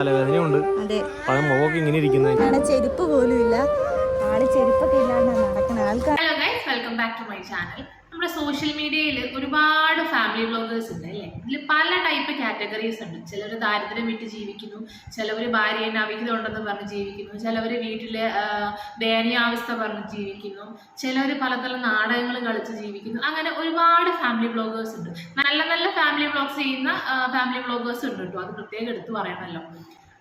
തലവേദനയുണ്ട്. മുഖമൊക്കെ ഇങ്ങനെ ഇരിക്കുന്നത്. ചെരുപ്പ് പോലും ഇല്ല. ആള് ചെരുപ്പൊക്കെ ഇല്ലാണ്ട് നടക്കുന്ന ആൾക്കാർ. Hello guys, welcome back to my channel. നമ്മുടെ സോഷ്യൽ മീഡിയയിൽ ഒരുപാട് ഫാമിലി വ്ളോഗേഴ്സ് ഉണ്ട് അല്ലേ. ഇതിൽ പല ടൈപ്പ് കാറ്റഗറീസ് ഉണ്ട്. ചിലർ ദാരിദ്ര്യം വിട്ട് ജീവിക്കുന്നു, ചിലവർ ഭാര്യയെ അവിഹിതം ഉണ്ടെന്ന് പറഞ്ഞ് ജീവിക്കുന്നു, ചിലവർ വീട്ടിലെ ദയനീയാവസ്ഥ പറഞ്ഞ് ജീവിക്കുന്നു, ചിലവർ പലതരം നാടകങ്ങൾ കളിച്ച് ജീവിക്കുന്നു. അങ്ങനെ ഒരുപാട് ഫാമിലി വ്ളോഗേഴ്സ് ഉണ്ട്. നല്ല നല്ല ഫാമിലി വ്ളോഗ്സ് ചെയ്യുന്ന ഫാമിലി വ്ളോഗേഴ്സ് ഉണ്ട് കേട്ടോ. അത് പ്രത്യേകം എടുത്ത് പറയണമല്ലോ.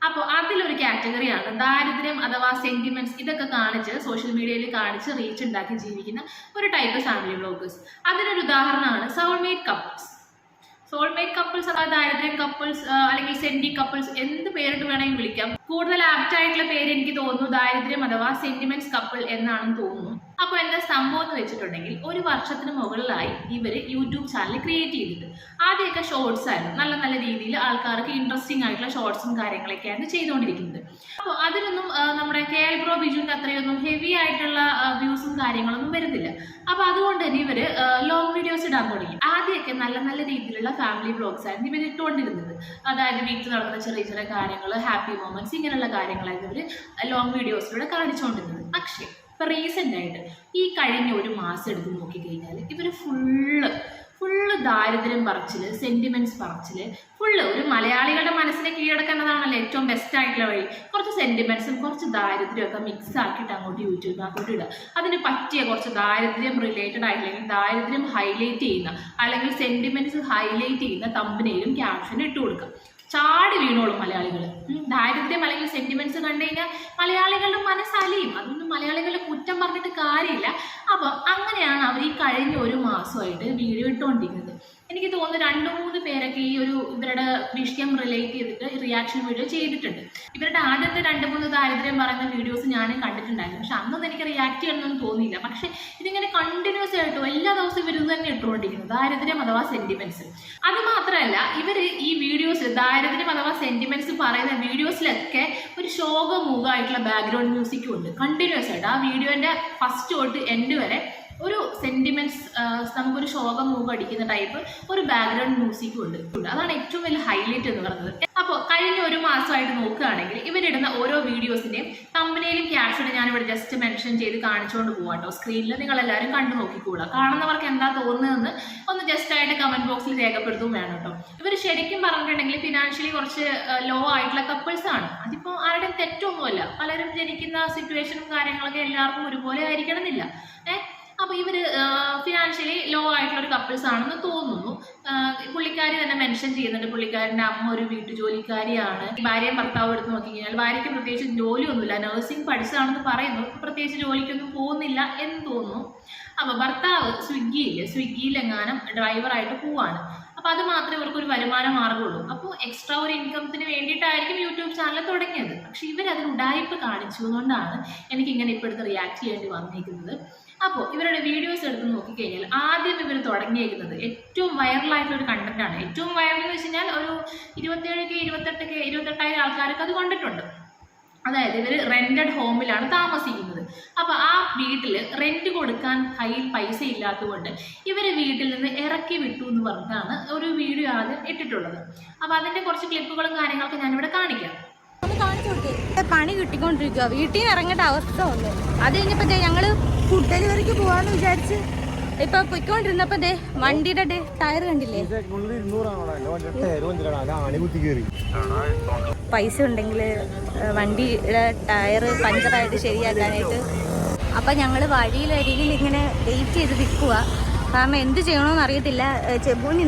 അപ്പോൾ അതിലൊരു കാറ്റഗറിയാണ് ദാരിദ്ര്യം അഥവാ സെന്റിമെന്റ്സ്. ഇതൊക്കെ കാണിച്ച് സോഷ്യൽ മീഡിയയിൽ കാണിച്ച് റീച്ച് ഉണ്ടാക്കി ജീവിക്കുന്ന ഒരു ടൈപ്പ് ഫാമിലി വ്ളോഗേഴ്സ്. അതിനൊരു ഉദാഹരണമാണ് സോൾമേറ്റ് കപ്പിൾസ്. സോൾമേറ്റ് കപ്പിൾസ് അഥവാ ദാരിദ്ര്യം കപ്പിൾസ് അല്ലെങ്കിൽ സെന്റി കപ്പിൾസ്, എന്ത് പേരിട്ട് വേണമെങ്കിൽ വിളിക്കാം. കൂടുതൽ ആപ്റ്റ് ആയിട്ടുള്ള പേര് എനിക്ക് തോന്നുന്നു ദാരിദ്ര്യം അഥവാ സെന്റിമെന്റ്സ് കപ്പിൾ എന്നാണെന്ന് തോന്നുന്നു. അപ്പോൾ എന്താ സംഭവം എന്ന് വെച്ചിട്ടുണ്ടെങ്കിൽ, ഒരു വർഷത്തിന് മുകളിലായി ഇവർ യൂട്യൂബ് ചാനൽ ക്രിയേറ്റ് ചെയ്തിട്ട്. ആദ്യമൊക്കെ ഷോർട്സ് ആയിരുന്നു, നല്ല നല്ല രീതിയിൽ ആൾക്കാർക്ക് ഇൻട്രസ്റ്റിംഗ് ആയിട്ടുള്ള ഷോർട്സും കാര്യങ്ങളൊക്കെയാണ് ചെയ്തുകൊണ്ടിരിക്കുന്നത്. അപ്പോൾ അതിനൊന്നും നമ്മുടെ KL Bro ബിജുവിൻ്റെ അത്രയൊന്നും ഹെവി ആയിട്ടുള്ള വ്യൂസും കാര്യങ്ങളൊന്നും വരുന്നില്ല. അപ്പോൾ അതുകൊണ്ട് തന്നെ ഇവർ ലോങ് വീഡിയോസ് ഇടാൻ തുടങ്ങി. ആദ്യമൊക്കെ നല്ല നല്ല രീതിയിലുള്ള ഫാമിലി വ്ളോഗ്സ് ആയിരുന്നു ഇവർ ഇട്ടുകൊണ്ടിരുന്നത്. അതായത് വീട്ടിൽ നടക്കുന്ന ചെറിയ ചെറിയ കാര്യങ്ങൾ, ഹാപ്പി മൊമെന്റ്സ്, ഇങ്ങനെയുള്ള കാര്യങ്ങളായിരുന്നു ഇവർ ലോങ് വീഡിയോസിലൂടെ കാണിച്ചുകൊണ്ടിരുന്നത്. പക്ഷേ ഇപ്പോൾ റീസെൻ്റ് ആയിട്ട് ഈ കഴിഞ്ഞ ഒരു മാസം എടുത്ത് നോക്കിക്കഴിഞ്ഞാൽ ഇവർ ഫുള്ള് ദാരിദ്ര്യം പറച്ചിൽ, സെന്റിമെന്റ്സ് പറച്ചിൽ, ഒരു മലയാളികളുടെ മനസ്സിനെ കീഴടക്കുന്നതാണല്ലോ ഏറ്റവും ബെസ്റ്റ് ആയിട്ടുള്ള വഴി. കുറച്ച് സെന്റിമെന്റ്സും കുറച്ച് ദാരിദ്ര്യമൊക്കെ മിക്സ് ആക്കിയിട്ട് അങ്ങോട്ട് യൂട്യൂബിനകത്തോട്ട് ഇടുക. അതിന് പറ്റിയ കുറച്ച് ദാരിദ്ര്യം റിലേറ്റഡ് ആയില്ലെങ്കിൽ ദാരിദ്ര്യം ഹൈലൈറ്റ് ചെയ്യുന്ന അല്ലെങ്കിൽ സെന്റിമെന്റ്സ് ഹൈലൈറ്റ് ചെയ്യുന്ന തമ്പനെയിലും ക്യാപ്ഷനും ഇട്ട് കൊടുക്കുക. ചാടി വീണോളും മലയാളികൾ. ദാരിദ്ര്യം അല്ലെങ്കിൽ സെന്റിമെന്റ്സ് കണ്ടു കഴിഞ്ഞാൽ മലയാളികളുടെ മനസ്സലിയും. അതൊന്നും മലയാളികളുടെ കുറ്റം പറഞ്ഞിട്ട് കാര്യമില്ല. അപ്പം അങ്ങനെയാണ് അവർ ഈ കഴിഞ്ഞ ഒരു മാസമായിട്ട് വീഡിയോ ഇട്ടുകൊണ്ടിരിക്കുന്നത്. എനിക്ക് തോന്നുന്നു 2-3 പേരൊക്കെ ഈ ഇവരുടെ വിഷയം റിലേറ്റ് ചെയ്തിട്ട് റിയാക്ഷൻ വീഡിയോ ചെയ്തിട്ടുണ്ട്. ഇവരുടെ ആദ്യത്തെ 2-3 ദാരിദ്ര്യം പറയുന്ന വീഡിയോസ് ഞാനും കണ്ടിട്ടുണ്ടായിരുന്നു. പക്ഷെ അന്നൊന്നും എനിക്ക് റിയാക്ട് ചെയ്യണമെന്നൊന്നും തോന്നിയില്ല. പക്ഷെ ഇതിങ്ങനെ കണ്ടിന്യൂസ് ആയിട്ടും എല്ലാ ദിവസവും ഇവർ ഇത് തന്നെ ഇട്ടുകൊണ്ടിരിക്കുന്നത്, ദാരിദ്ര്യം അഥവാ സെന്റിമെന്റ്സ്. അത് മാത്രമല്ല, ഇവർ ഈ വീഡിയോസ് ദാരിദ്ര്യം അഥവാ സെന്റിമെന്റ്സ് പറയുന്ന വീഡിയോസിലൊക്കെ ഒരു ശോകമൂഖമായിട്ടുള്ള ബാക്ക്ഗ്രൗണ്ട് മ്യൂസിക്കും ഉണ്ട് കണ്ടിന്യൂസ് ആയിട്ട്. ആ വീഡിയോന്റെ ഫസ്റ്റ് തൊട്ട് എൻഡ് വരെ ഒരു സെന്റിമെന്റ്സ്, നമുക്കൊരു ശോകമൂഖം അടിക്കുന്ന ടൈപ്പ് ഒരു ബാക്ക്ഗ്രൗണ്ട് മ്യൂസിക്കും ഉണ്ട്. അതാണ് ഏറ്റവും വലിയ ഹൈലൈറ്റ് എന്ന് പറയുന്നത്. അപ്പോൾ കഴിഞ്ഞ ഒരു മാസമായിട്ട് നോക്കുകയാണെങ്കിൽ ഇവരിടുന്ന ഓരോ വീഡിയോസിന്റെയും തമ്പനെയിലും ക്യാപ്ഷനും ഞാനിവിടെ ജസ്റ്റ് മെൻഷൻ ചെയ്ത് കാണിച്ചുകൊണ്ട് പോകാട്ടോ. സ്ക്രീനിൽ നിങ്ങളെല്ലാവരും കണ്ടു നോക്കിക്കോളാം. കാണുന്നവർക്ക് എന്താ തോന്നുന്നതെന്ന് ഒന്ന് ജസ്റ്റ് ആയിട്ട് കമന്റ് ബോക്സിൽ രേഖപ്പെടുത്തുകയും വേണം കേട്ടോ. ഇവർ ശരിക്കും പറഞ്ഞിട്ടുണ്ടെങ്കിൽ ഫിനാൻഷ്യലി കുറച്ച് ലോ ആയിട്ടുള്ള കപ്പിൾസ് ആണ്. അതിപ്പോൾ ആരുടെയും തെറ്റൊന്നുമല്ല. പലരും ജനിക്കുന്ന സിറ്റുവേഷനും കാര്യങ്ങളൊക്കെ എല്ലാവർക്കും ഒരുപോലെ ആയിരിക്കണമെന്നില്ല. അപ്പോൾ ഇവർ ഫിനാൻഷ്യലി ലോ ആയിട്ടുള്ള ഒരു കപ്പിൾസ് ആണെന്ന് തോന്നുന്നു. പുള്ളിക്കാരി തന്നെ മെൻഷൻ ചെയ്യുന്നുണ്ട്, പുള്ളിക്കാരൻ്റെ അമ്മ ഒരു വീട്ടുജോലിക്കാരിയാണ്. ഭാര്യയും ഭർത്താവും എടുത്ത് നോക്കിക്കഴിഞ്ഞാൽ ഭാര്യയ്ക്ക് പ്രത്യേകിച്ച് ജോലിയൊന്നുമില്ല, നഴ്സിംഗ് പഠിച്ചതാണെന്ന് പറയുന്നു. പ്രത്യേകിച്ച് ജോലിക്കൊന്നും പോകുന്നില്ല എന്ന് തോന്നുന്നു. അപ്പോൾ ഭർത്താവ് സ്വിഗ്ഗിയിലെങ്ങാനും ഡ്രൈവറായിട്ട് പോവാണ്. അപ്പോൾ അത് മാത്രമേ ഇവർക്കൊരു വരുമാന മാർഗ്ഗമുള്ളൂ. അപ്പോൾ എക്സ്ട്രാ ഒരു ഇൻകത്തിന് വേണ്ടിയിട്ടായിരിക്കും യൂട്യൂബ് ചാനൽ തുടങ്ങിയത്. പക്ഷെ ഇവരതിൽ ഉഡായിപ്പ് കാണിച്ചതുകൊണ്ടാണ് എനിക്കിങ്ങനെ ഇപ്പോഴത്തെ റിയാക്ട് ചെയ്യേണ്ടി വന്നിരിക്കുന്നത്. അപ്പോൾ ഇവരുടെ വീഡിയോസ് എടുത്ത് നോക്കിക്കഴിഞ്ഞാൽ ആദ്യം ഇവർ തുടങ്ങിയിരിക്കുന്നത് ഏറ്റവും വൈറലായിട്ടുള്ളൊരു കണ്ടന്റാണ്. ഏറ്റവും വൈറൽ എന്ന് വെച്ച് കഴിഞ്ഞാൽ ഒരു 28,000 ആൾക്കാരൊക്കെ അത് കണ്ടിട്ടുണ്ട്. അതായത് ഇവർ റെന്റഡ് ഹോമിലാണ് താമസിക്കുന്നത്. അപ്പോൾ ആ വീട്ടിൽ റെന്റ് കൊടുക്കാൻ കയ്യിൽ പൈസ ഇല്ലാത്തതുകൊണ്ട് ഇവരെ വീട്ടിൽ നിന്ന് ഇറക്കി വിട്ടു എന്ന് പറഞ്ഞിട്ടാണ് ഒരു വീഡിയോ ആദ്യം ഇട്ടിട്ടുള്ളത്. അപ്പോൾ അതിൻ്റെ കുറച്ച് ക്ലിപ്പുകളും കാര്യങ്ങളൊക്കെ ഞാനിവിടെ കാണിക്കാം. പണി കിട്ടിക്കൊണ്ടിരിക്കുക, വീട്ടിൽ നിന്ന് ഇറങ്ങേണ്ട അവസ്ഥ ഉണ്ട്. അത് കഴിഞ്ഞപ്പോ ഞങ്ങള് ഫുഡ് ഡെലിവറിക്ക് പോവാന്ന് വിചാരിച്ച് ഇപ്പൊ പൊയ്ക്കൊണ്ടിരുന്നപ്പോ വണ്ടിയുടെ ടയർ കണ്ടില്ലേ. പൈസ ഉണ്ടെങ്കിൽ വണ്ടിയുടെ ടയർ പഞ്ചറായിട്ട് ശരിയാക്കാനായിട്ട്. അപ്പൊ ഞങ്ങള് വഴിയിലരികിൽ ഇങ്ങനെ വെയിറ്റ് ചെയ്ത് നിൽക്കുക. കാരണം എന്ത് ചെയ്യണമെന്ന് അറിയത്തില്ല. ചെബുവിന്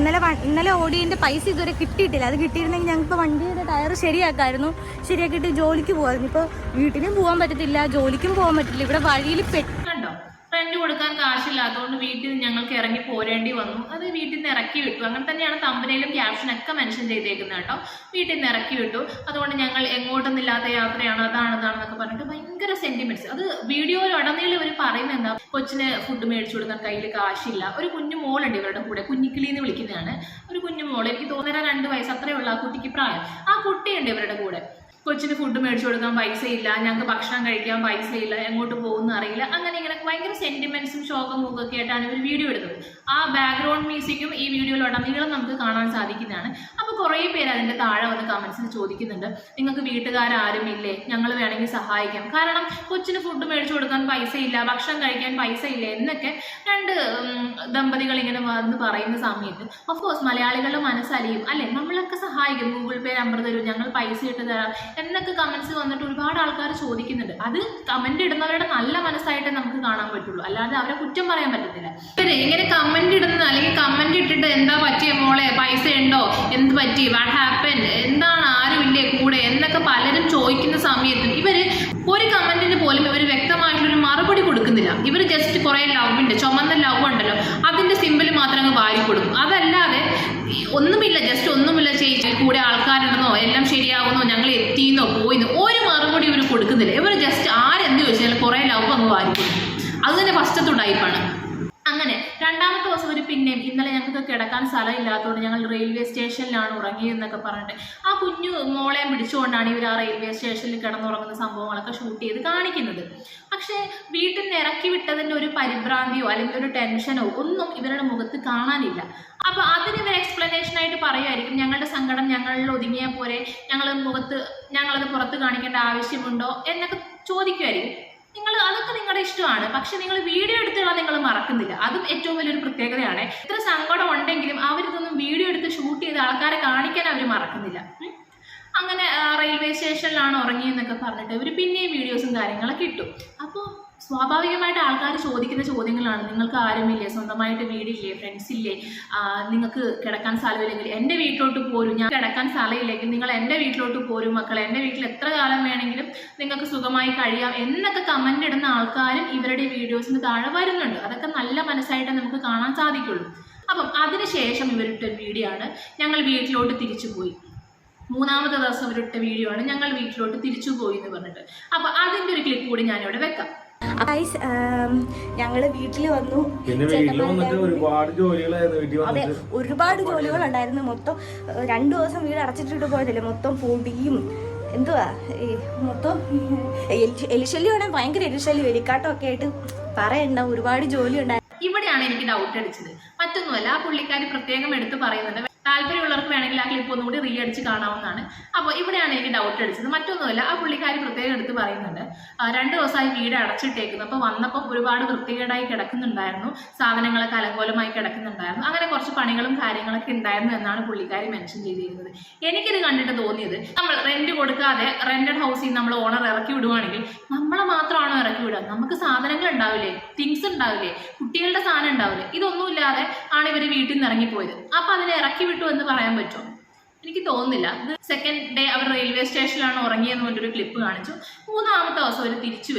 ഇന്നലെ ഓടിയതിൻ്റെ പൈസ ഇതുവരെ കിട്ടിയിട്ടില്ല. അത് കിട്ടിയിരുന്നെങ്കിൽ ഞങ്ങൾക്ക് വണ്ടിയുടെ ടയർ ശരിയാക്കായിരുന്നു. ശരിയാക്കിയിട്ട് ജോലിക്ക് പോകാമായിരുന്നു. ഇപ്പോൾ വീട്ടിലും പോകാൻ പറ്റത്തില്ല, ജോലിക്കും പോകാൻ പറ്റില്ല. ഇവിടെ വഴിയിൽ പെട്ടുണ്ടോ റെന്റ് കൊടുക്കാൻ കാശില്ലാത്തതുകൊണ്ട് വീട്ടിൽ നിന്ന് ഞങ്ങൾക്ക് ഇറങ്ങി പോരേണ്ടി വന്നു. അത് വീട്ടിൽ നിന്ന് ഇറക്കി വിട്ടു. അങ്ങനെ തന്നെയാണ് തമ്പനയിലും ക്യാപ്ഷനൊക്കെ മെൻഷൻ ചെയ്തേക്കുന്നത് കേട്ടോ. വീട്ടിൽ നിന്ന് ഇറക്കി വിട്ടു, അതുകൊണ്ട് ഞങ്ങൾ എങ്ങോട്ടൊന്നില്ലാത്ത യാത്രയാണ്, അതാണെന്നൊക്കെ പറഞ്ഞിട്ട് ഭയങ്കര സെന്റിമെന്റ്സ്. അത് വീഡിയോയിൽ ഉടനീളം ഇവർ പറയുന്നത് എന്താ, കൊച്ചിന് ഫുഡ് മേടിച്ചു കൊടുക്കാൻ കയ്യിൽ കാശില്ല. ഒരു കുഞ്ഞു മോളുണ്ട് ഇവരുടെ കൂടെ, കുഞ്ഞിക്കിളി എന്ന് വിളിക്കുന്നതാണ്. ഒരു കുഞ്ഞു മോൾ, എനിക്ക് തോന്നുന്ന 2 വയസ്സ് അത്രയുള്ള ആ കുട്ടിക്ക് പ്രായം. ആ കുട്ടിയുണ്ട് ഇവരുടെ കൂടെ. കൊച്ചിന് ഫുഡ് മേടിച്ചു കൊടുക്കാൻ പൈസ ഇല്ല, ഞങ്ങൾക്ക് ഭക്ഷണം കഴിക്കാൻ പൈസ ഇല്ല, എങ്ങോട്ട് പോകുന്ന അറിയില്ല, അങ്ങനെ ഇങ്ങനെ ഭയങ്കര സെന്റിമെന്റ്സും ശോകമുഖമൊക്കെ ആയിട്ടാണ് ഇവർ വീഡിയോ എടുത്തത്. ആ ബാക്ക്ഗ്രൗണ്ട് മ്യൂസിക്കും ഈ വീഡിയോയിലുടനീളം നമുക്ക് കാണാൻ സാധിക്കുന്നതാണ്. അപ്പോൾ കുറേ പേര് അതിൻ്റെ താഴെ വന്ന് കമൻസിൽ ചോദിക്കുന്നുണ്ട്, നിങ്ങൾക്ക് വീട്ടുകാരും ഇല്ലേ, ഞങ്ങൾ വേണമെങ്കിൽ സഹായിക്കാം, കാരണം കൊച്ചിന് ഫുഡ് മേടിച്ചു കൊടുക്കാൻ പൈസ ഇല്ല, ഭക്ഷണം കഴിക്കാൻ പൈസ ഇല്ല എന്നൊക്കെ രണ്ട് ദമ്പതികൾ ഇങ്ങനെ വന്ന് പറയുന്ന സമയത്ത് ഓഫ്കോഴ്സ് മലയാളികളുടെ മനസ്സലിയും അല്ലേ, നമ്മളൊക്കെ സഹായിക്കും, ഗൂഗിൾ പേ നമ്പർ തരും, ഞങ്ങൾ പൈസ ഇട്ട് തരാം എന്നൊക്കെ കമന്റ്സ് വന്നിട്ട് ഒരുപാട് ആൾക്കാർ ചോദിക്കുന്നുണ്ട്. അത് കമന്റ് ഇടുന്നവരുടെ നല്ല മനസ്സായിട്ട് നമുക്ക് കാണാൻ പറ്റുള്ളൂ, അല്ലാതെ അവരെ കുറ്റം പറയാൻ പറ്റത്തില്ല. ഇങ്ങനെ കമന്റ് ഇടുന്നത് അല്ലെങ്കിൽ കമന്റ് ഇട്ടിട്ട് എന്താ പറ്റിയ മോളെ, പൈസ ഉണ്ടോ, എന്ത് പറ്റി, വാട്ട് ഹാപ്പൻ, എന്താണ്, ആരും ഇല്ലേ കൂടെ എന്നൊക്കെ പലരും ചോദിക്കുന്ന സമയത്തും ഇവര് ഒരു കമന്റിന് പോലും ഇവർ വ്യക്തമായിട്ടുള്ളൊരു മറുപടി കൊടുക്കുന്നില്ല. ഇവർ ജസ്റ്റ് കുറെ ലവിന്റെ ചുമന്ന ലവ് ഉണ്ടല്ലോ അതിന്റെ സിമ്പിൾ മാത്രം അങ്ങ് വാരി കൊടുക്കും. അതല്ലാതെ ഒന്നുമില്ല, ജസ്റ്റ് ഒന്നുമില്ല ചേച്ചി, കൂടെ ആൾക്കാരുണ്ടെന്നോ എല്ലാം ശരിയാകുന്നോ ഞങ്ങൾ എത്തിയെന്നോ പോയിന്നോ ഒരു മറുപടി ഇവർ കൊടുക്കുന്നില്ല. ഇവർ ജസ്റ്റ് ആരെന്ത് ചോദിച്ചാൽ കുറെ ലവ് അങ്ങ് വാരി കൊടുക്കും. അത് തന്നെ ഫസ്റ്റത്തെ ടൈപ്പാണ്. അങ്ങനെ രണ്ടാമത്തെ ദിവസം ഒരു പിന്നെയും ഇന്നലെ ഞങ്ങൾക്ക് കിടക്കാൻ സ്ഥലം ഇല്ലാത്തതുകൊണ്ട് ഞങ്ങൾ റെയിൽവേ സ്റ്റേഷനിലാണ് ഉറങ്ങിയെന്നൊക്കെ പറഞ്ഞിട്ട് ആ കുഞ്ഞു മോളെയും പിടിച്ചുകൊണ്ടാണ് ഇവർ ആ റെയിൽവേ സ്റ്റേഷനിൽ കിടന്നുറങ്ങുന്ന സംഭവങ്ങളൊക്കെ ഷൂട്ട് ചെയ്ത് കാണിക്കുന്നത്. പക്ഷേ വീട്ടിൽ നിന്ന് ഇറക്കി വിട്ടതിൻ്റെ ഒരു പരിഭ്രാന്തിയോ അല്ലെങ്കിൽ ഒരു ടെൻഷനോ ഒന്നും ഇവരുടെ മുഖത്ത് കാണാനില്ല. അപ്പോൾ അതിന് ഇവർ എക്സ്പ്ലനേഷനായിട്ട് പറയുമായിരിക്കും, ഞങ്ങളുടെ സങ്കടം ഞങ്ങളിൽ ഒതുങ്ങിയാൽ പോലെ, ഞങ്ങളത് പുറത്ത് കാണിക്കേണ്ട ആവശ്യമുണ്ടോ എന്നൊക്കെ ചോദിക്കുമായിരിക്കും. അതൊക്കെ നിങ്ങളുടെ ഇഷ്ടമാണ്, പക്ഷെ നിങ്ങൾ വീഡിയോ എടുത്തുള്ള നിങ്ങൾ മറക്കുന്നില്ല. അതും ഏറ്റവും വലിയൊരു പ്രത്യേകതയാണ്. ഇത്ര സങ്കടം ഉണ്ടെങ്കിലും അവരിതൊന്നും വീഡിയോ എടുത്ത് ഷൂട്ട് ചെയ്ത് ആൾക്കാരെ കാണിക്കാൻ അവർ മറക്കുന്നില്ല. അങ്ങനെ റെയിൽവേ സ്റ്റേഷനിലാണ് ഉറങ്ങിയെന്നൊക്കെ പറഞ്ഞിട്ട് ഇവർ പിന്നെയും വീഡിയോസും കാര്യങ്ങളൊക്കെ ഇട്ടു. അപ്പോൾ സ്വാഭാവികമായിട്ട് ആൾക്കാർ ചോദിക്കുന്ന ചോദ്യങ്ങളാണ്, നിങ്ങൾക്ക് ആരുമില്ലേ, സ്വന്തമായിട്ട് വീടില്ലേ, ഫ്രണ്ട്സ് ഇല്ലേ, നിങ്ങൾക്ക് കിടക്കാൻ സ്ഥലമില്ലെങ്കിൽ എൻ്റെ വീട്ടിലോട്ട് പോരും, ഞാൻ കിടക്കാൻ സ്ഥലമില്ലെങ്കിൽ നിങ്ങൾ എൻ്റെ വീട്ടിലോട്ട് പോരും മക്കളെ, എൻ്റെ വീട്ടിൽ എത്ര കാലം വേണമെങ്കിലും നിങ്ങൾക്ക് സുഖമായി കഴിയാം എന്നൊക്കെ കമൻ്റ് ഇടുന്ന ആൾക്കാരും ഇവരുടെ വീഡിയോസിന് താഴെ വരുന്നുണ്ട്. അതൊക്കെ നല്ല മനസ്സായിട്ട് നമുക്ക് കാണാൻ സാധിക്കുള്ളൂ. അപ്പം അതിനുശേഷം ഇവരിട്ടൊരു വീഡിയോ ആണ് ഞങ്ങൾ വീട്ടിലോട്ട് തിരിച്ചു പോയി. മൂന്നാമത്തെ ദിവസം ഇവരിട്ട വീഡിയോ ആണ് ഞങ്ങൾ വീട്ടിലോട്ട് തിരിച്ചു പോയി എന്ന് പറഞ്ഞിട്ട്. അപ്പം അതിൻ്റെ ഒരു ക്ലിപ്പ് കൂടി ഞാനിവിടെ വെക്കാം. ഞങ്ങള് വീട്ടിൽ വന്നു. അതെ, ഒരുപാട് ജോലികൾ ഉണ്ടായിരുന്നു. മൊത്തം 2 ദിവസം വീട് അടച്ചിട്ടിട്ട് പോയതല്ലേ, മൊത്തം പൊടിയും എന്തുവാ മൊത്തം എലിശല്യമാണ്, ഭയങ്കര എലിശല്യം, എലിക്കാട്ടമൊക്കെ ആയിട്ട് പറയണ്ട, ഒരുപാട് ജോലി ഉണ്ടായിരുന്നു. ഇവിടെയാണ് എനിക്ക് ഡൗട്ട് അടിച്ചത്. മറ്റൊന്നുമല്ല, ആ പുള്ളിക്കാരി പ്രത്യേകം എടുത്ത് പറയുന്നുണ്ട്, താല്പര്യമുള്ളവർക്ക് വേണമെങ്കിൽ ആ ക്ലിപ്പ് ഒന്നുകൂടി റീ അടിച്ച് കാണാവുന്നതാണ്. അപ്പോൾ ഇവിടെയാണ് എനിക്ക് ഡൗട്ട് അടിച്ചത്. മറ്റൊന്നുമല്ല, ആ പുള്ളിക്കാരി പ്രത്യേകം എടുത്ത് പറയുന്നുണ്ട്, 2 ദിവസമായി വീട് അടച്ചിട്ടേക്കുന്നു, അപ്പോൾ വന്നപ്പോൾ ഒരുപാട് വൃത്തികേടായി കിടക്കുന്നുണ്ടായിരുന്നു, സാധനങ്ങളൊക്കെ അലങ്കോലമായി കിടക്കുന്നുണ്ടായിരുന്നു, അങ്ങനെ കുറച്ച് പണികളും കാര്യങ്ങളൊക്കെ ഉണ്ടായിരുന്നു എന്നാണ് പുള്ളിക്കാരി മെൻഷൻ ചെയ്തിരുന്നത്. എനിക്കിത് കണ്ടിട്ട് തോന്നിയത്, നമ്മൾ റെന്റ് കൊടുക്കാതെ റെന്റഡ് ഹൗസിൽ നിന്ന് നമ്മൾ ഓണർ ഇറക്കി വിടുവാണെങ്കിൽ നമ്മളെ മാത്രമാണോ ഇറക്കി വിടുക, നമുക്ക് സാധനങ്ങൾ ഉണ്ടാവില്ലേ, തിങ്സ് ഉണ്ടാവില്ലേ, കുട്ടികളുടെ സാധനം ഉണ്ടാവില്ലേ, ഇതൊന്നുമില്ലാതെ ആണ് ഇവർ വീട്ടിൽ നിന്ന് ഇറങ്ങിപ്പോയത്. അപ്പോൾ അതിനെ ഇറക്കി വിട്ടു എന്ന് പറയാൻ പറ്റുമോ? എനിക്ക് തോന്നുന്നില്ല. സെക്കൻഡ് ഡേ അവർ റെയിൽവേ സ്റ്റേഷനിലാണ് ഉറങ്ങിയെന്ന് പറഞ്ഞൊരു ക്ലിപ്പ് കാണിച്ചു. മൂന്നാമത്തെ ദിവസം അവർ തിരിച്ചു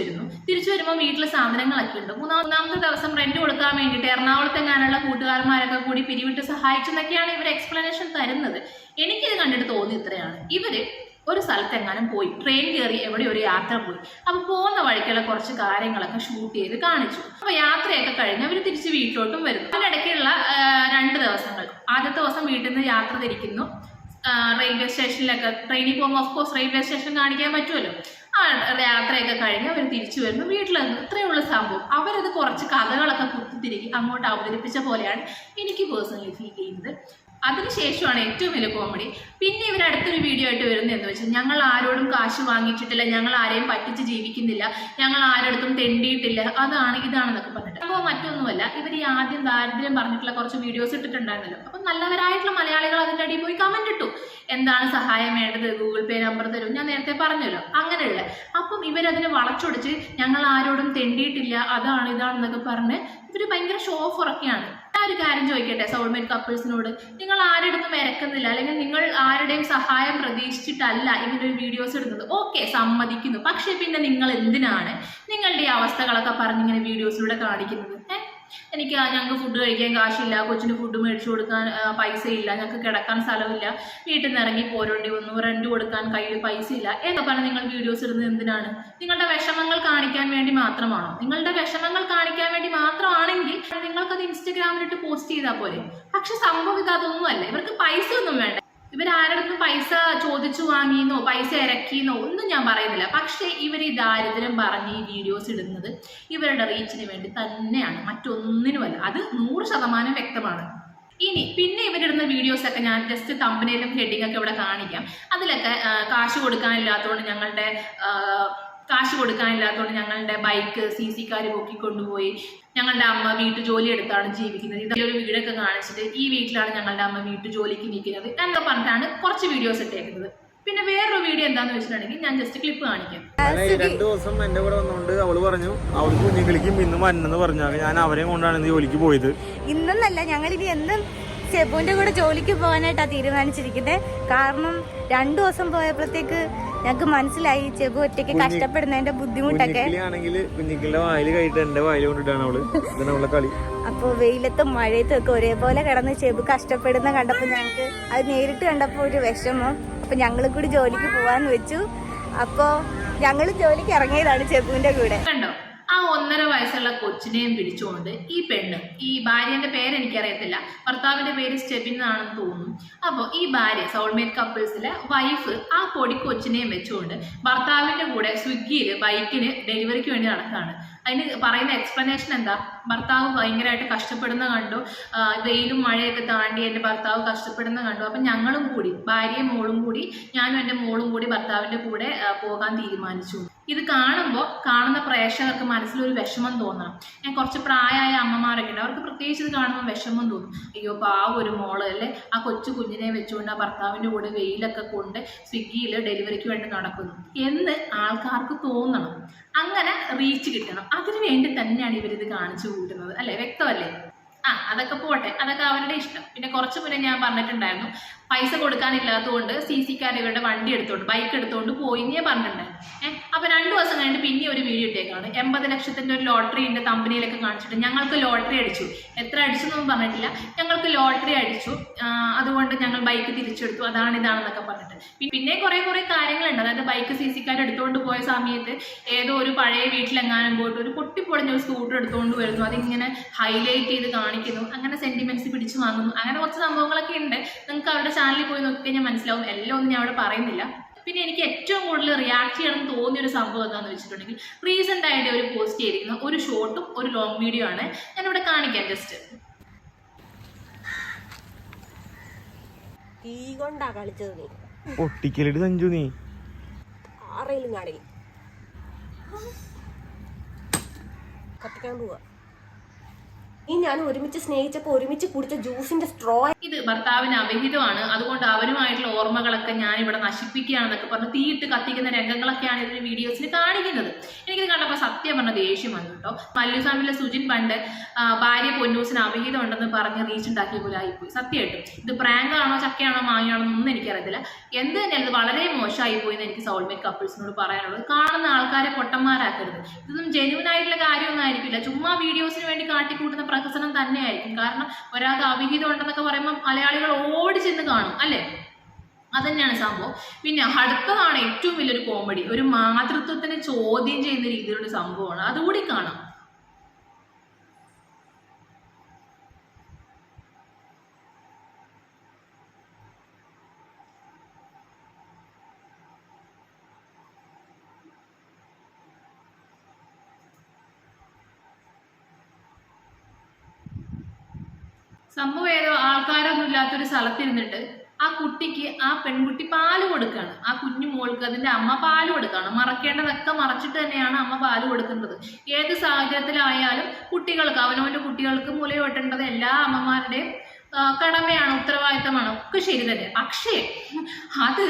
വരുമ്പോൾ വീട്ടിലെ സാധനങ്ങളൊക്കെ ഉണ്ട്. മൂന്നാമത്തെ ദിവസം റെന്റ് കൊടുക്കാൻ വേണ്ടിയിട്ട് എറണാകുളത്തെങ്ങാനുള്ള കൂട്ടുകാരന്മാരൊക്കെ കൂടി പിരിവിട്ട് സഹായിച്ചെന്നൊക്കെയാണ് ഇവർ എക്സ്പ്ലനേഷൻ തരുന്നത്. എനിക്കിത് കണ്ടിട്ട് തോന്നി ഇത്രയാണ്, ഇവര് ഒരു സ്ഥലത്തെങ്ങാനും പോയി, ട്രെയിൻ കയറി എവിടെ ഒരു യാത്ര പോയി, അപ്പോൾ പോകുന്ന വഴിക്കുള്ള കുറച്ച് കാര്യങ്ങളൊക്കെ ഷൂട്ട് ചെയ്ത് കാണിച്ചു. അപ്പോൾ യാത്രയൊക്കെ കഴിഞ്ഞ് അവർ തിരിച്ച് വീട്ടിലോട്ടും വരുന്നു. അതിനിടയ്ക്കുള്ള 2 ദിവസങ്ങൾ, ആദ്യത്തെ ദിവസം വീട്ടിൽ നിന്ന് യാത്ര തിരിക്കുന്നു, റെയിൽവേ സ്റ്റേഷനിലൊക്കെ ട്രെയിനിൽ പോകുമ്പോൾ ഓഫ്കോഴ്സ് റെയിൽവേ സ്റ്റേഷൻ കാണിക്കാൻ പറ്റുമല്ലോ. ആ യാത്രയൊക്കെ കഴിഞ്ഞ് അവർ തിരിച്ചു വരുന്നു, വീട്ടിലെന്ന് ഇത്രയുള്ള സംഭവം. അവരത് കുറച്ച് കഥകളൊക്കെ കുത്തിത്തിരികി അങ്ങോട്ട് അവതരിപ്പിച്ച പോലെയാണ് എനിക്ക് പേഴ്സണലി ഫീൽ ചെയ്യുന്നത്. അതിനുശേഷമാണ് ഏറ്റവും വലിയ കോമഡി. പിന്നെ ഇവർ അടുത്തൊരു വീഡിയോ ആയിട്ട് വരുന്നത് എന്ന് വെച്ചാൽ, ഞങ്ങൾ ആരോടും കാശ് വാങ്ങിച്ചിട്ടില്ല, ഞങ്ങൾ ആരെയും പറ്റിച്ച് ജീവിക്കുന്നില്ല, ഞങ്ങൾ ആരോടത്തും തെണ്ടിയിട്ടില്ല, അതാണ് ഇതാണെന്നൊക്കെ പറഞ്ഞിട്ട്. അപ്പോൾ മറ്റൊന്നുമല്ല, ഇവർ ഈ ആദ്യം ദാരിദ്ര്യം പറഞ്ഞിട്ടുള്ള കുറച്ച് വീഡിയോസ് ഇട്ടിട്ടുണ്ടായിരുന്നല്ലോ. അപ്പം നല്ലവരായിട്ടുള്ള മലയാളികൾ അതിൻ്റെ അടിയിൽ പോയി കമന്റ് ഇട്ടു, എന്താണ് സഹായം വേണ്ടത്, ഗൂഗിൾ പേ നമ്പർ തരും, ഞാൻ നേരത്തെ പറഞ്ഞല്ലോ അങ്ങനെയുള്ള. അപ്പം ഇവരതിനെ വളച്ചൊടിച്ച് ഞങ്ങൾ ആരോടും തെണ്ടിയിട്ടില്ല, അതാണ് ഇതാണെന്നൊക്കെ പറഞ്ഞ് ഇവർ ഭയങ്കര ഷോ ഓഫ് ഉറക്കെയാണ്. ഞാൻ ഒരു കാര്യം ചോദിക്കട്ടെ സോൾമേറ്റ് കപ്പിൾസിനോട്, നിങ്ങൾ ആരുടെടുത്തും ഇറക്കുന്നില്ല, അല്ലെങ്കിൽ നിങ്ങൾ ആരുടെയും സഹായം പ്രതീക്ഷിച്ചിട്ടല്ല ഇവരൊരു വീഡിയോസ് ഇടുന്നത്, ഓക്കെ സമ്മതിക്കുന്നു. പക്ഷെ പിന്നെ നിങ്ങൾ എന്തിനാണ് നിങ്ങളുടെ ഈ അവസ്ഥകളൊക്കെ പറഞ്ഞിങ്ങനെ വീഡിയോസിലൂടെ കാണിക്കുന്നത്? ഞങ്ങൾക്ക് ഫുഡ് കഴിക്കാൻ കാശില്ല, കൊച്ചിന് ഫുഡ് മേടിച്ചു കൊടുക്കാൻ പൈസ ഇല്ല, ഞങ്ങൾക്ക് കിടക്കാൻ സ്ഥലമില്ല, വീട്ടിൽ നിന്ന് ഇറങ്ങി പോരേണ്ടി വന്നു, റെന്റ് കൊടുക്കാൻ കയ്യിൽ പൈസ ഇല്ല എന്നൊക്കെ പറഞ്ഞ് നിങ്ങൾ വീഡിയോസ് ഇടുന്നത് എന്തിനാണ്? നിങ്ങളുടെ വിഷമങ്ങൾ കാണിക്കാൻ വേണ്ടി മാത്രമാണോ? നിങ്ങളുടെ വിഷമങ്ങൾ കാണിക്കാൻ വേണ്ടി മാത്രമാണെങ്കിൽ നിങ്ങൾക്കത് ഇൻസ്റ്റഗ്രാമിലിട്ട് പോസ്റ്റ് ചെയ്താൽ പോലെ. പക്ഷെ സംഭവം ഇതൊന്നുമല്ല, ഇവർക്ക് പൈസ ഒന്നും വേണ്ട. ഇവരാരുടെ പൈസ ചോദിച്ചു വാങ്ങിയെന്നോ പൈസ ഇറക്കിയെന്നോ ഒന്നും ഞാൻ പറയുന്നില്ല. പക്ഷേ ഇവർ ഈ ദാരിദ്ര്യം പറഞ്ഞ് ഈ വീഡിയോസ് ഇടുന്നത് ഇവരുടെ റീച്ചിന് വേണ്ടി തന്നെയാണ്, മറ്റൊന്നിനുമല്ല. അത് 100% വ്യക്തമാണ്. പിന്നെ ഇവരിടുന്ന വീഡിയോസൊക്കെ ഞാൻ ജസ്റ്റ് തമ്പനയിലും ഹെഡിങ് ഒക്കെ ഇവിടെ കാണിക്കാം. അതിലൊക്കെ കാശ് കൊടുക്കാനില്ലാത്തതുകൊണ്ട് ഞങ്ങളുടെ ബൈക്ക് CC-ക്കാർ പൊക്കിക്കൊണ്ടുപോയി, ഞങ്ങളുടെ അമ്മ വീട്ടുജോലി എടുത്താണ് ജീവിക്കുന്നത്, ഇതൊരു വീടൊക്കെ കാണിച്ചിട്ട് ഈ വീട്ടിലാണ് ഞങ്ങളുടെ അമ്മ വീട്ടുജോലിക്ക് നിൽക്കുന്നത് എന്നൊക്കെ പറഞ്ഞിട്ടാണ് കുറച്ച് വീഡിയോസ് ഇട്ടേക്കുന്നത്. പിന്നെ വേറൊരു വീഡിയോ എന്താന്ന് വെച്ചിട്ടുണ്ടെങ്കിൽ ഞാൻ ജസ്റ്റ് ക്ലിപ്പ് കാണിക്കാം. 2 ദിവസം എന്റെ കൂടെ വന്നുകൊണ്ട് അവള് പറഞ്ഞു അവൾക്ക് കുഞ്ഞുങ്ങളിക്കും ഇന്ന് വന്നെന്ന് പറഞ്ഞാൽ ഞാൻ അവരെയും കൊണ്ടാണ് ഇന്ന് ജോലിക്ക് പോയത്. ഇന്നല്ല, ഞങ്ങളിനി എന്നും ചെബുവിന്റെ കൂടെ ജോലിക്ക് പോകാനായിട്ടാണ് തീരുമാനിച്ചിരിക്കുന്നത്. കാരണം 2 ദിവസം പോയപ്പോഴത്തേക്ക് ഞങ്ങൾക്ക് മനസ്സിലായി ചെബു ഒറ്റയ്ക്ക് കഷ്ടപ്പെടുന്നതിന്റെ ബുദ്ധിമുട്ടൊക്കെ. കുഞ്ഞിക്കിന്റെ വായിൽ കഴിയിട്ട് എന്റെ വായിൽ കൊണ്ടിട്ടാണ് അവളെ കളി. അപ്പൊ വെയിലത്തും മഴയത്തും ഒക്കെ ഒരേപോലെ കിടന്ന് ചെബു കഷ്ടപ്പെടുന്ന കണ്ടപ്പോ ഞങ്ങൾക്ക് അത് നേരിട്ട് കണ്ടപ്പോ ഒരു വിഷമം. അപ്പൊ ഞങ്ങൾ കൂടി ജോലിക്ക് പോവാന്ന് വെച്ചു. അപ്പൊ ഞങ്ങൾ ജോലിക്ക് ഇറങ്ങിയതാണ് ചെബുവിന്റെ കൂടെ. ആ 1.5 വയസ്സുള്ള കൊച്ചിനെയും പിടിച്ചുകൊണ്ട് ഈ പെണ്ണ്, ഈ ഭാര്യന്റെ പേര് എനിക്കറിയത്തില്ല, ഭർത്താവിന്റെ പേര് സ്റ്റെബിൻ ആണെന്ന് തോന്നുന്നു. അപ്പോൾ ഈ ഭാര്യ, സോൾമേറ്റ് കപ്പിൾസിലെ വൈഫ്, ആ പൊടി കൊച്ചിനെയും വെച്ചുകൊണ്ട് ഭർത്താവിന്റെ കൂടെ സ്വിഗ്ഗിയിൽ ബൈക്കിന് ഡെലിവറിക്ക് വേണ്ടി നടക്കുകയാണ്. അതിന് പറയുന്ന എക്സ്പ്ലനേഷൻ എന്താ? ഭർത്താവ് ഭയങ്കരമായിട്ട് കഷ്ടപ്പെടുന്ന കണ്ടു, വെയിലും മഴയൊക്കെ താണ്ടി എൻ്റെ ഭർത്താവ് കഷ്ടപ്പെടുന്ന കണ്ടു. അപ്പം ഞങ്ങളും കൂടി, ഭാര്യയും മോളും കൂടി, ഞാനും എൻ്റെ മോളും കൂടി ഭർത്താവിൻ്റെ കൂടെ പോകാൻ തീരുമാനിച്ചു. ഇത് കാണുമ്പോൾ കാണുന്ന പ്രേക്ഷകർക്ക് മനസ്സിലൊരു വിഷമം തോന്നണം. ഞാൻ കുറച്ച് പ്രായമായ അമ്മമാരൊക്കെ ഉണ്ട്, അവർക്ക് പ്രത്യേകിച്ച് ഇത് കാണുമ്പോൾ വിഷമം തോന്നും. അയ്യോ പാവം ഒരു മോള് അല്ലേ, ആ കൊച്ചു കുഞ്ഞിനെ വെച്ചുകൊണ്ട് ആ ഭർത്താവിൻ്റെ കൂടെ വെയിലൊക്കെ കൊണ്ട് സ്വിഗ്ഗിയിൽ ഡെലിവറിക്ക് വേണ്ടി നടക്കുന്നു എന്ന് ആൾക്കാർക്ക് തോന്നണം. അങ്ങനെ റീച്ച് കിട്ടണം. അതിനു വേണ്ടി തന്നെയാണ് ഇവരിത് കാണിച്ചു കൂട്ടുന്നത്, അല്ലേ? വ്യക്തമല്ലേ? അതൊക്കെ പോട്ടെ, അതൊക്കെ അവരുടെ ഇഷ്ടം. പിന്നെ കുറച്ച് മുന്നേ ഞാൻ പറഞ്ഞിട്ടുണ്ടായിരുന്നു, പൈസ കൊടുക്കാനില്ലാത്തതുകൊണ്ട് CC-ക്കാർ ഇവരുടെ വണ്ടി എടുത്തോണ്ട്, ബൈക്ക് എടുത്തോണ്ട് പോയി ഞാൻ പറഞ്ഞിട്ടുണ്ടായിരുന്നു. അപ്പൊ 2 ദിവസം കഴിഞ്ഞിട്ട് പിന്നെ ഒരു വീഡിയോ ഇട്ടേക്കാണ്. 80 ലക്ഷത്തിന്റെ ഒരു ലോട്ടറിന്റെ കമ്പനിയിലൊക്കെ കാണിച്ചിട്ട് ഞങ്ങൾക്ക് ലോട്ടറി അടിച്ചു, എത്ര അടിച്ചെന്നൊന്നും പറഞ്ഞിട്ടില്ല, ഞങ്ങൾക്ക് ലോട്ടറി അടിച്ചു, അതുകൊണ്ട് ഞങ്ങൾ ബൈക്ക് തിരിച്ചെടുത്തു, ഇതാണെന്നൊക്കെ പറഞ്ഞിട്ട് പിന്നെ കുറെ കാര്യങ്ങളുണ്ട്. അതായത് ബൈക്ക് CC-ക്കാർ എടുത്തുകൊണ്ട് പോയ സമയത്ത് ഏതോ ഒരു പഴയ വീട്ടിലെങ്ങാനും പോയിട്ട് ഒരു പൊട്ടിപ്പൊളിഞ്ഞ ഒരു സ്കൂട്ടർ എടുത്തുകൊണ്ട് വരുന്നു, അതിങ്ങനെ ഹൈലൈറ്റ് ചെയ്ത് കാണിക്കുന്നു, അങ്ങനെ സെന്റിമെന്റ്സ് പിടിച്ചു വാങ്ങുന്നു, അങ്ങനെ കുറച്ച് സംഭവങ്ങളൊക്കെ ഉണ്ട്. നിങ്ങൾക്ക് അവരുടെ ചാനലിൽ പോയി നോക്കിക്കഴിഞ്ഞാൽ മനസ്സിലാവും. എല്ലാം ഒന്നും ഞാൻ അവിടെ പറയുന്നില്ല. പിന്നെ എനിക്ക് ഏറ്റവും കൂടുതൽ റിയാക്ട് ചെയ്യണമെന്ന് തോന്നിയൊരു സംഭവം എന്താണെന്ന് വെച്ചിട്ടുണ്ടെങ്കിൽ, റീസെന്റ് ആയിട്ട് അവർ പോസ്റ്റ് ചെയ്തിരിക്കുന്ന ഒരു ഷോർട്ടും ഒരു ലോങ് വീഡിയോ ആണ്. ഞാനിവിടെ കാണിക്കാം. ജസ്റ്റ് തീ കൊണ്ടാ കളിച്ചത് നീ, പൊട്ടിക്കലിട്ട് സഞ്ജു, നീ ആറയിലും കാണി കത്തിക്കാൻ പോവാ. ഞാൻ ഒരുമിച്ച് സ്നേഹിച്ചപ്പോൾ ഒരുമിച്ച് കുടിച്ച ജ്യൂസിന്റെ സ്ട്രോ. ഇത് ഭർത്താവിന് അവിഹിതമാണ്, അതുകൊണ്ട് അവരുമായിട്ടുള്ള ഓർമ്മകളൊക്കെ ഞാൻ ഇവിടെ നശിപ്പിക്കുകയാണെന്നൊക്കെ പറഞ്ഞ് തീയിട്ട് കത്തിക്കുന്ന രംഗങ്ങളൊക്കെയാണ് ഇതിന് വീഡിയോസിൽ കാണിക്കുന്നത്. എനിക്കിത് കണ്ടപ്പോൾ സത്യം പറഞ്ഞ ദേഷ്യം വന്നു കേട്ടോ. മല്ലു ഫാമിലിയിലെ സുജിൻ പണ്ട് ഭാര്യ പൊന്നൂസിന് അവിഹിതം ഉണ്ടെന്ന് പറഞ്ഞ് റീച്ച് ഉണ്ടാക്കിയ പോലെ ആയിപ്പോയി. സത്യമായിട്ടും ഇത് പ്രാങ്ക് ആണോ ചക്കയാണോ മാങ്ങയാണോ എന്നൊന്നും എനിക്കറിയത്തില്ല. എന്ത് തന്നെയാണ്, ഇത് വളരെ മോശമായി പോയി എന്ന് എനിക്ക് സോൾമേറ്റ് കപ്പിൾസിനോട് പറയാനുള്ളത്. കാണുന്ന ആൾക്കാരെ പൊട്ടന്മാരാക്കരുത്. ഇതൊന്നും ജെന്യൂൻ ആയിട്ടുള്ള കാര്യമൊന്നും ആയിരിക്കില്ല, ചുമ്മാ വീഡിയോസിന് വേണ്ടി കാട്ടിക്കൂട്ടുന്ന പ്രഹസനം തന്നെയായിരിക്കും. കാരണം ഒരാൾക്ക് അവിഹിതം ഉണ്ടെന്നൊക്കെ പറയുമ്പോൾ മലയാളികൾ ഓടി ചെന്ന് കാണും, അല്ലേ? അതന്നെയാണ് സംഭവം. പിന്നെ അടുത്തതാണ് ഏറ്റവും വലിയൊരു കോമഡി, ഒരു മാതൃത്വത്തിനെ ചോദ്യം ചെയ്യുന്ന രീതിയിലുള്ള സംഭവമാണ്, അതുകൂടി കാണാം. സംഭവം ഏതോ ആൾക്കാരൊന്നും ഇല്ലാത്തൊരു സ്ഥലത്തിരുന്നിട്ട് ആ കുട്ടിക്ക്, ആ പെൺകുട്ടി പാല് കൊടുക്കുകയാണ്. ആ കുഞ്ഞു മോൾക്ക് അതിൻ്റെ അമ്മ പാല് കൊടുക്കുകയാണ്. മറക്കേണ്ടതൊക്കെ മറച്ചിട്ട് തന്നെയാണ് അമ്മ പാല് കൊടുക്കുന്നത്. ഏത് സാഹചര്യത്തിലായാലും കുട്ടികൾക്ക്, അവനവൻ്റെ കുട്ടികൾക്ക് മുലയൂട്ടേണ്ടത് എല്ലാ അമ്മമാരുടെയും കടമയാണ്, ഉത്തരവാദിത്തമാണ്, ഒക്കെ ശരി തന്നെ. പക്ഷേ അത്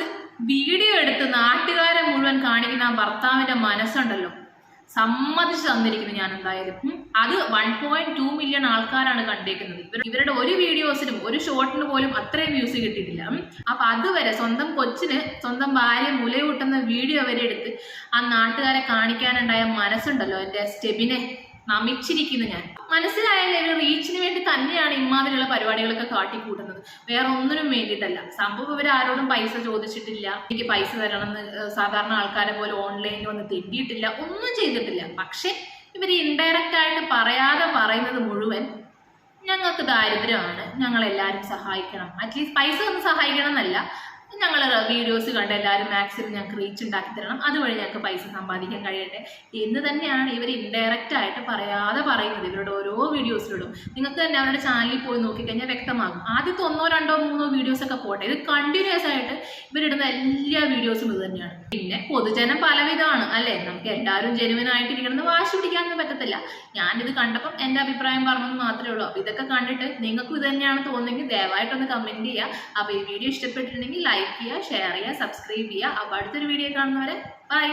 വീഡിയോ എടുത്ത് നാട്ടുകാരെ മുഴുവൻ കാണിക്കുന്ന ആ ഭർത്താവിൻ്റെ മനസ്സുണ്ടല്ലോ, സമ്മതിച്ച് തന്നിരിക്കുന്നു ഞാൻ എന്തായാലും. അത് 1.2 മില്യൺ ആൾക്കാരാണ് കണ്ടേക്കുന്നത്. ഇവരുടെ ഒരു വീഡിയോസിനും ഒരു ഷോർട്ടിന് പോലും അത്രയും വ്യൂസ് കിട്ടിയിട്ടില്ല. അപ്പൊ അതുവരെ സ്വന്തം കൊച്ചിന് സ്വന്തം ഭാര്യ മുലയൂട്ടുന്ന വീഡിയോ വരെ എടുത്ത് ആ നാട്ടുകാരെ കാണിക്കാനുണ്ടായ മനസ്സുണ്ടല്ലോ എൻ്റെ സ്റ്റെബിനെ നമിച്ചിരിക്കുന്നു ഞാൻ. മനസ്സിലായാലും ഇവർ റീച്ചിന് വേണ്ടി തന്നെയാണ് ഇമാതിരിയുള്ള പരിപാടികളൊക്കെ കാട്ടിക്കൂട്ടുന്നത്, വേറെ ഒന്നിനും വേണ്ടിയിട്ടല്ല. സംഭവം ഇവർ ആരോടും പൈസ ചോദിച്ചിട്ടില്ല, എനിക്ക് പൈസ തരണമെന്ന് സാധാരണ ആൾക്കാരെ പോലെ ഓൺലൈനിൽ വന്ന് തെണ്ടിയിട്ടില്ല, ഒന്നും ചെയ്തിട്ടില്ല. പക്ഷെ ഇവർ ഇൻഡയറക്റ്റ് ആയിട്ട് പറയാതെ പറയുന്നത് മുഴുവൻ ഞങ്ങൾക്ക് ദാരിദ്ര്യമാണ്, ഞങ്ങളെല്ലാവരും സഹായിക്കണം, അറ്റ്ലീസ്റ്റ് പൈസ ഒന്ന് സഹായിക്കണം എന്നല്ല, ഞങ്ങൾ വീഡിയോസ് കണ്ട് എല്ലാവരും മാക്സിമം ഞങ്ങൾക്ക് റീച്ച് ഉണ്ടാക്കി തരണം, അതുവഴി ഞങ്ങൾക്ക് പൈസ സമ്പാദിക്കാൻ കഴിയട്ടെ എന്ന് തന്നെയാണ് ഇവർ ഇൻഡയറക്റ്റ് ആയിട്ട് പറയാതെ പറയുന്നത് ഇവരുടെ ഓരോ വീഡിയോസിലോടും. നിങ്ങൾക്ക് തന്നെ അവരുടെ ചാനലിൽ പോയി നോക്കിക്കഴിഞ്ഞാൽ വ്യക്തമാകും. ആദ്യത്തെ 1, 2, 3 വീഡിയോസൊക്കെ പോട്ടെ, ഇത് കണ്ടിന്യൂസ് ആയിട്ട് ഇവരിടുന്ന എല്ലാ വീഡിയോസും ഇത് തന്നെയാണ്. പിന്നെ പൊതുജനം പലവിധമാണ് അല്ലേ, നമുക്ക് എല്ലാവരും ജെനുവിനായിട്ടിരിക്കണമെന്ന് വാശി പിടിക്കാനൊന്നും പറ്റത്തില്ല. ഞാനിത് കണ്ടപ്പം എൻ്റെ അഭിപ്രായം പറഞ്ഞെന്ന് മാത്രമേ ഉള്ളൂ. അപ്പോൾ ഇതൊക്കെ കണ്ടിട്ട് നിങ്ങൾക്കും ഇത് തന്നെയാണ് തോന്നുന്നെങ്കിൽ ദയവായിട്ടൊന്ന് കമൻറ്റ് ചെയ്യുക. അപ്പോൾ ഈ വീഡിയോ ഇഷ്ടപ്പെട്ടിട്ടുണ്ടെങ്കിൽ ലൈക്ക് ചെയ്യുക, ഷെയർ ചെയ്യുക, സബ്സ്ക്രൈബ് ചെയ്യുക. അപ്പോൾ അടുത്തൊരു വീഡിയോ കാണുന്നവരെ ബൈ.